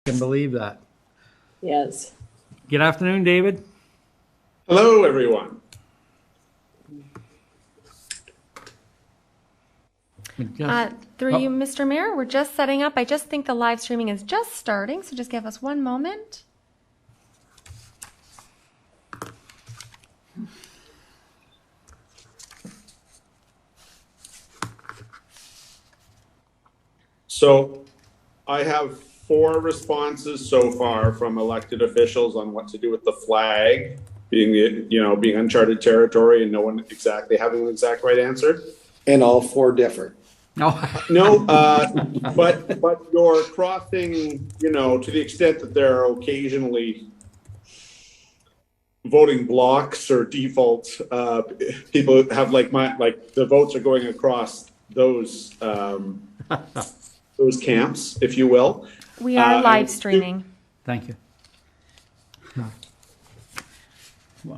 Can believe that. Yes. Good afternoon, David. Hello, everyone. Through you, Mr. Mayor, we're just setting up. I just think the live streaming is just starting, so just give us one moment. So I have 4 responses so far from elected officials on what to do with the flag being, being uncharted territory and no one exactly having the exact right answer. And all 4 different. No. No, but you're crossing, to the extent that there are occasionally voting blocks or default, people have like the votes are going across those camps, if you will. We are live streaming. Thank you.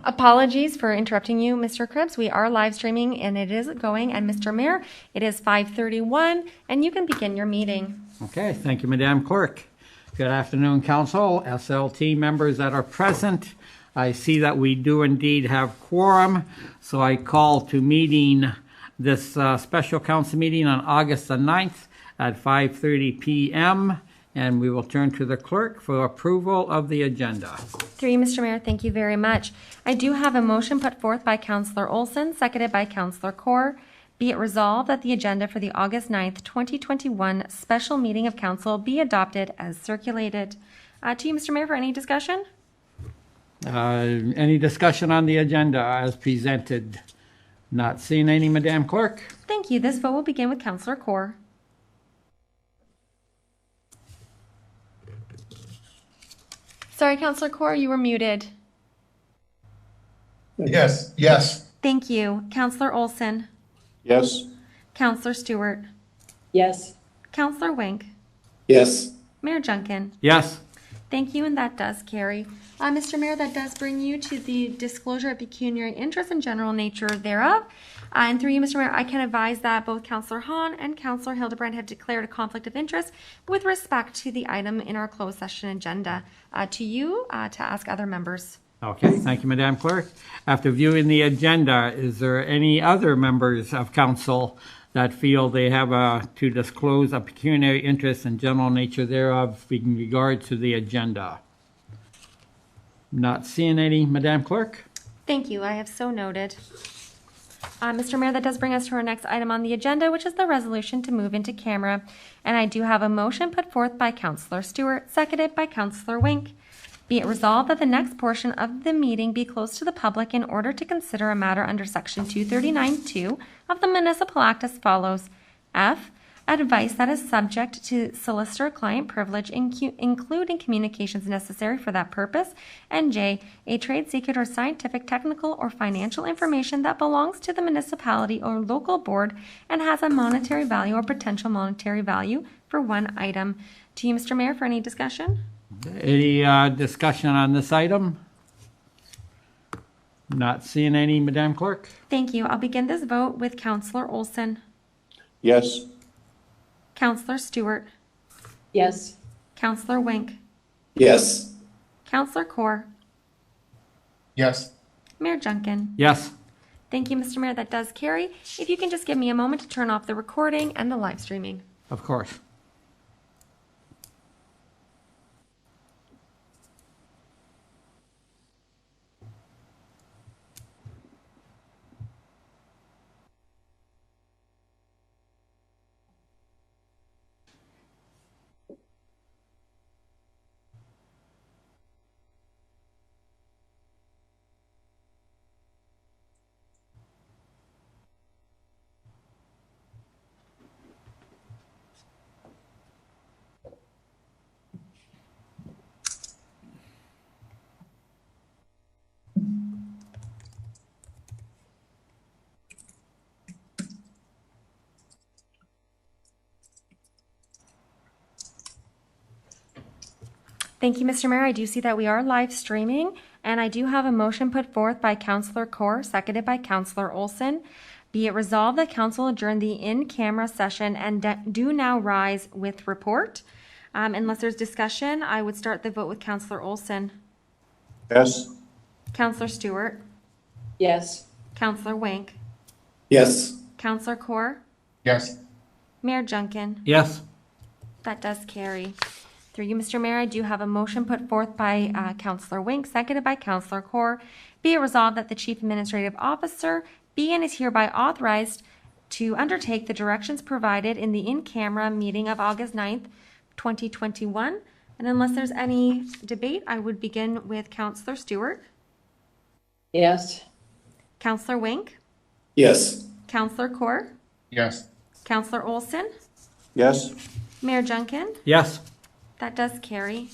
Apologies for interrupting you, Mr. Cribbs. We are live streaming and it is going. And Mr. Mayor, it is 5:31 and you can begin your meeting. Okay, thank you, Madam Clerk. Good afternoon, Council, SLT members that are present. I see that we do indeed have quorum, so I call to meeting this special council meeting on August the 9th at 5:30 p.m. And we will turn to the clerk for approval of the agenda. Through you, Mr. Mayor, thank you very much. I do have a motion put forth by Councillor Olson, seconded by Councillor Kaur. Be it resolved that the agenda for the August 9th, 2021 special meeting of council be adopted as circulated. To you, Mr. Mayor, for any discussion? Any discussion on the agenda as presented? Not seeing any, Madam Clerk. Thank you. This vote will begin with Councillor Kaur. Sorry, Councillor Kaur, you were muted. Yes. Thank you. Councillor Olson. Yes. Councillor Stewart. Yes. Councillor Wink. Yes. Mayor Junkin. Yes. Thank you, and that does carry. Mr. Mayor, that does bring you to the disclosure of pecuniary interest and general nature thereof. And through you, Mr. Mayor, I can advise that both Councillor Hahn and Councillor Hildebrand have declared a conflict of interest with respect to the item in our closed session agenda. To you, to ask other members. Okay, thank you, Madam Clerk. After viewing the agenda, is there any other members of council that feel they have to disclose a pecuniary interest and general nature thereof in regard to the agenda? Not seeing any, Madam Clerk. Thank you. I have so noted. Mr. Mayor, that does bring us to our next item on the agenda, which is the resolution to move into camera. And I do have a motion put forth by Councillor Stewart, seconded by Councillor Wink. Be it resolved that the next portion of the meeting be closed to the public in order to consider a matter under Section 239(2) of the Municipal Act as follows. F. Advice that is subject to solicitor-client privilege, including communications necessary for that purpose. And J. A trade secret or scientific, technical, or financial information that belongs to the municipality or local board and has a monetary value or potential monetary value for one item. To you, Mr. Mayor, for any discussion? Any discussion on this item? Not seeing any, Madam Clerk. Thank you. I'll begin this vote with Councillor Olson. Yes. Councillor Stewart. Yes. Councillor Wink. Yes. Councillor Kaur. Yes. Mayor Junkin. Yes. Thank you, Mr. Mayor. That does carry. If you can just give me a moment to turn off the recording and the live streaming. Of course. Thank you, Mr. Mayor. I do see that we are live streaming, and I do have a motion put forth by Councillor Kaur, seconded by Councillor Olson. Be it resolved that council adjourn the in-camera session and do now rise with report. Unless there's discussion, I would start the vote with Counselor Olson, Yes. Counselor Stewart, Yes. Counselor Wink, Yes. Counselor Core, Yes. Mayor Junkin. Yes. That does carry. Through you, Mr. Mayor, I do have a motion put forth by Counselor Wink, seconded by Counselor Core. Be it resolved that the Chief Administrative Officer be and is hereby authorized to undertake the directions provided in the in-camera meeting of August 9th, 2021. And unless there's any debate, I would begin with Counselor Stewart, Yes. Counselor Wink, Yes. Counselor Core, Yes. Counselor Olson, Yes. Mayor Junkin. Yes. That does carry.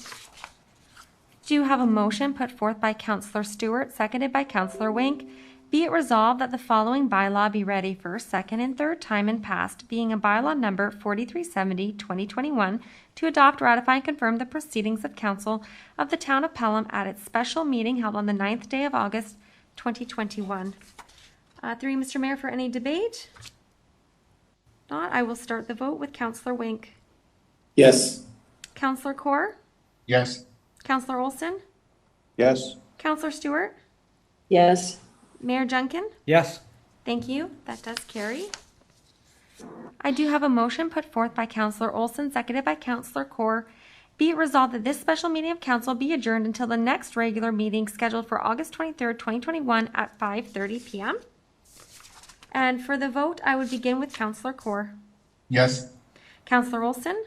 Do you have a motion put forth by Counselor Stewart, seconded by Counselor Wink? Be it resolved that the following bylaw be read a first, second, and third time and passed, being a bylaw number 4370, 2021, to adopt, ratify, and confirm the proceedings of Council of the Town of Pelham at its special meeting held on the 9th day of August, 2021. Through you, Mr. Mayor, for any debate? Not, I will start the vote with Counselor Wink. Yes. Counselor Core? Yes. Counselor Olson? Yes. Counselor Stewart? Yes. Mayor Junkin? Yes. Thank you. That does carry. I do have a motion put forth by Counselor Olson, seconded by Counselor Core. Be it resolved that this special meeting of council be adjourned until the next regular meeting scheduled for August 23rd, 2021 at 5:30 p.m. And for the vote, I would begin with Counselor Core. Yes. Counselor Olson?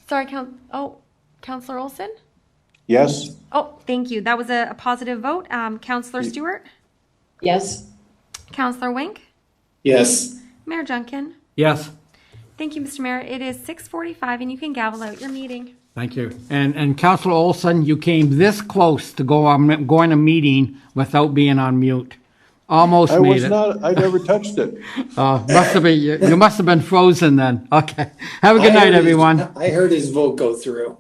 Sorry, Counselor Olson? Yes. Oh, thank you. That was a positive vote. Counselor Stewart? Yes. Counselor Wink? Yes. Mayor Junkin? Yes. Thank you, Mr. Mayor. It is 6:45 and you can gavel out your meeting. Thank you. And Councilor Olson, you came this close to going a meeting without being on mute. Almost I made was it. not, I never touched it. Must have been, you must have been frozen then. Okay. Have a good night, everyone. I heard his vote go through.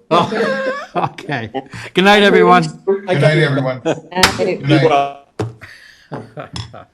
Okay. Good night, everyone. Good night, everyone. Aye. Good night. Well,